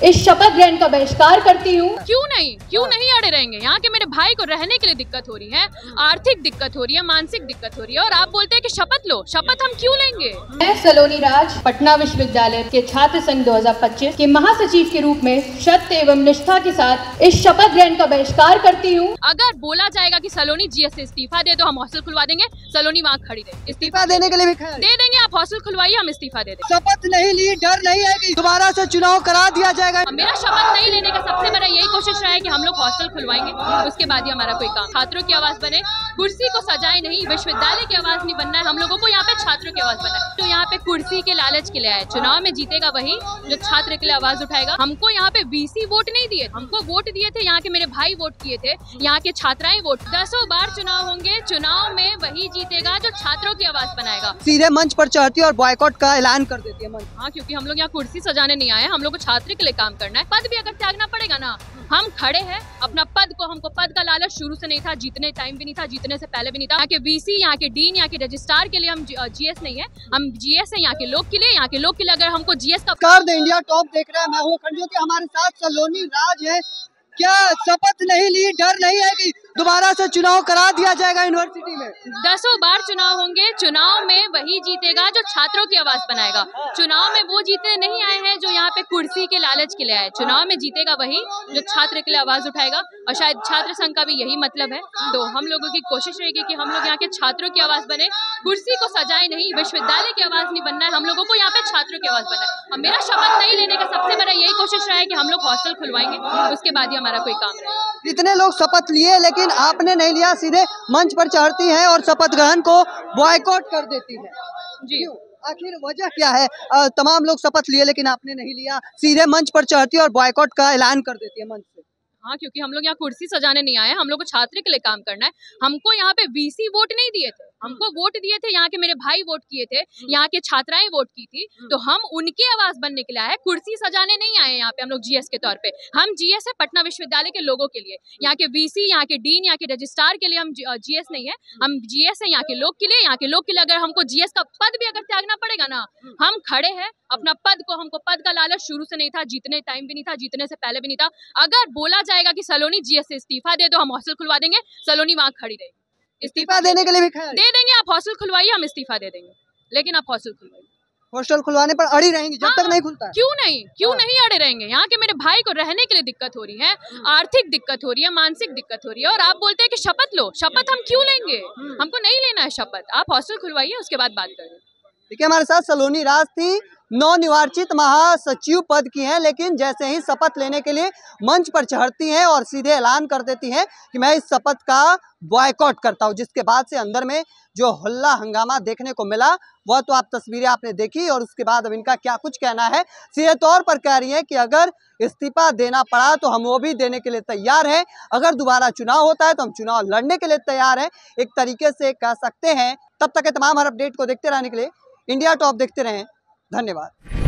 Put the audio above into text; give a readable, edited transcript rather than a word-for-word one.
इस शपथ ग्रहण का बहिष्कार करती हूँ। क्यों नहीं अड़े रहेंगे। यहाँ के मेरे भाई को रहने के लिए दिक्कत हो रही है, आर्थिक दिक्कत हो रही है, मानसिक दिक्कत हो रही है, और आप बोलते हैं कि शपथ लो। शपथ हम क्यों लेंगे। मैं सलोनी राज पटना विश्वविद्यालय के छात्र संघ 2025 के महासचिव के रूप में सत्य एवं निष्ठा के साथ इस शपथ ग्रहण का बहिष्कार करती हूँ। अगर बोला जाएगा कि सलोनी जीएस से इस्तीफा दे दो, हम हॉस्टल खुलवा देंगे। सलोनी वहाँ खड़ी रहे, इस्तीफा देने के लिए भी दे देंगे। आप हॉस्टल खुलवाइए, हम इस्तीफा दे देंगे। शपथ नहीं ली, डर नहीं है कि दोबारा से चुनाव करा दिया जाएगा। मेरा शपथ नहीं लेने का सबसे बड़ा यही कोशिश रहा है कि हम लोग हॉस्टल खुलवाएंगे, उसके बाद ही हमारा कोई काम। छात्रों की आवाज बने, कुर्सी को सजाए नहीं, विश्वविद्यालय की आवाज नहीं बनना है हम लोगों को। यहाँ पे छात्रों की आवाज बनना है। तो यहाँ पे कुर्सी के लालच के लिए आए, चुनाव में जीतेगा वही जो छात्र के लिए आवाज उठाएगा। हमको यहाँ पे वीसी वोट नहीं दिए, हमको वोट दिए थे यहाँ के मेरे भाई वोट किए थे, यहाँ के छात्राएं वोट। 10 बार चुनाव होंगे, चुनाव में वही जीतेगा जो छात्रों की आवाज बनाएगा। सीधे मंच पर चढ़ती है और बॉयकॉट का ऐलान कर देती है मंच। हाँ, क्योंकि हम लोग यहाँ कुर्सी सजाने नहीं आए, हम लोग को छात्र के लिए काम करना है। पद भी अगर त्यागना पड़ेगा ना, हम खड़े हैं अपना पद को। हमको पद का लालच शुरू से नहीं था, जीतने टाइम भी नहीं था, जीतने से पहले भी नहीं था। यहाँ के वीसी, यहाँ के डीन, यहाँ के रजिस्ट्रार के लिए हम जीएस नहीं है, हम जीएस है यहाँ के लोग के लिए। यहाँ के लोग के लिए अगर हमको जीएस का कर दे। इंडिया टॉप देख रहा है, मैं हूँ खंड ज्योति, हमारे साथ सलोनी राज है। क्या शपथ नहीं ली, डर नहीं है कि दोबारा से चुनाव करा दिया जाएगा यूनिवर्सिटी में। 10 बार चुनाव होंगे, चुनाव में वही जीतेगा जो छात्रों की आवाज बनाएगा। चुनाव में वो जीतने नहीं आए हैं जो यहाँ पे कुर्सी के लालच के लिए आए। चुनाव में जीतेगा वही जो छात्र के लिए आवाज उठाएगा, और शायद छात्र संघ का भी यही मतलब है। तो हम लोगों की कोशिश रहेगी कि हम लोग यहाँ के छात्रों की आवाज बने, कुर्सी को सजाए नहीं, विश्वविद्यालय की आवाज नहीं बनना है हम लोगों को। यहाँ पे छात्रों की आवाज बनना है। और मेरा शपथ नहीं लेने का सबसे बड़ा यही कोशिश रहा है कि हम लोग हॉस्टल खुलवाएंगे, उसके बाद ही हमारा कोई काम रहेगा। इतने लोग शपथ लिए लेकिन आपने नहीं लिया, सीधे मंच पर चढ़ती हैं और शपथ ग्रहण को बॉयकॉट कर देती है जी। आखिर वजह क्या है? तमाम लोग शपथ लिए लेकिन आपने नहीं लिया, सीधे मंच पर चढ़ती है और बॉयकॉट का ऐलान कर देती है मंच से। हाँ, क्योंकि हम लोग यहाँ कुर्सी सजाने नहीं आए, हम लोग को छात्र के लिए काम करना है। हमको यहाँ पे वीसी वोट नहीं दिए थे, हमको वोट दिए थे यहाँ के मेरे भाई वोट किए थे, यहाँ के छात्राएं वोट की थी। तो हम उनकी आवाज बनने के लिए आए, कुर्सी सजाने नहीं आए यहाँ पे हम लोग जीएस के तौर पे। हम जीएस है पटना विश्वविद्यालय के लोगों के लिए। यहाँ के वीसी, यहाँ के डीन, यहाँ के रजिस्ट्रार के लिए हम जीएस नहीं है, हम जीएस है यहाँ के लोग के लिए। यहाँ के लोग के लिए अगर हमको जीएस का पद भी अगर त्यागना पड़ेगा ना, हम खड़े हैं अपना पद को। हमको पद का लालच शुरू से नहीं था, जीतने टाइम भी नहीं था, जीतने से पहले भी नहीं था। अगर बोला जाएगा कि सलोनी जीएस से इस्तीफा दे दो, हम हॉस्टल खुलवा देंगे। सलोनी वहाँ खड़ी रहेगी, इस्तीफा देने के लिए भी दे देंगे। आप हॉस्टल खुलवाइए, हम इस्तीफा दे देंगे, लेकिन आप हॉस्टल खुलवाइए। हॉस्टल खुलवाने पर अड़ी रहेंगी जब तक नहीं खुलता है? क्यों नहीं अड़े रहेंगे। यहाँ के मेरे भाई को रहने के लिए दिक्कत हो रही है, आर्थिक दिक्कत हो रही है, मानसिक दिक्कत हो रही है, और आप बोलते हैं कि शपथ लो। शपथ हम क्यों लेंगे, हमको नहीं लेना है शपथ। आप हॉस्टल खुलवाइए, उसके बाद बात करें। देखिए, हमारे साथ सलोनी राज थी, नवनिर्वाचित महासचिव पद की हैं, लेकिन जैसे ही शपथ लेने के लिए मंच पर चढ़ती हैं और सीधे ऐलान कर देती हैं कि मैं इस शपथ का बॉयकॉट करता हूं। जिसके बाद से अंदर में जो हल्ला हंगामा देखने को मिला वह तो आप तस्वीरें आपने देखी, और उसके बाद अब इनका क्या कुछ कहना है। सीधे तौर पर कह रही हैं कि अगर इस्तीफा देना पड़ा तो हम वो भी देने के लिए तैयार हैं, अगर दोबारा चुनाव होता है तो हम चुनाव लड़ने के लिए तैयार हैं, एक तरीके से कह सकते हैं। तब तक के तमाम हर अपडेट को देखते रहने के लिए इंडिया टॉप देखते रहें। धन्यवाद।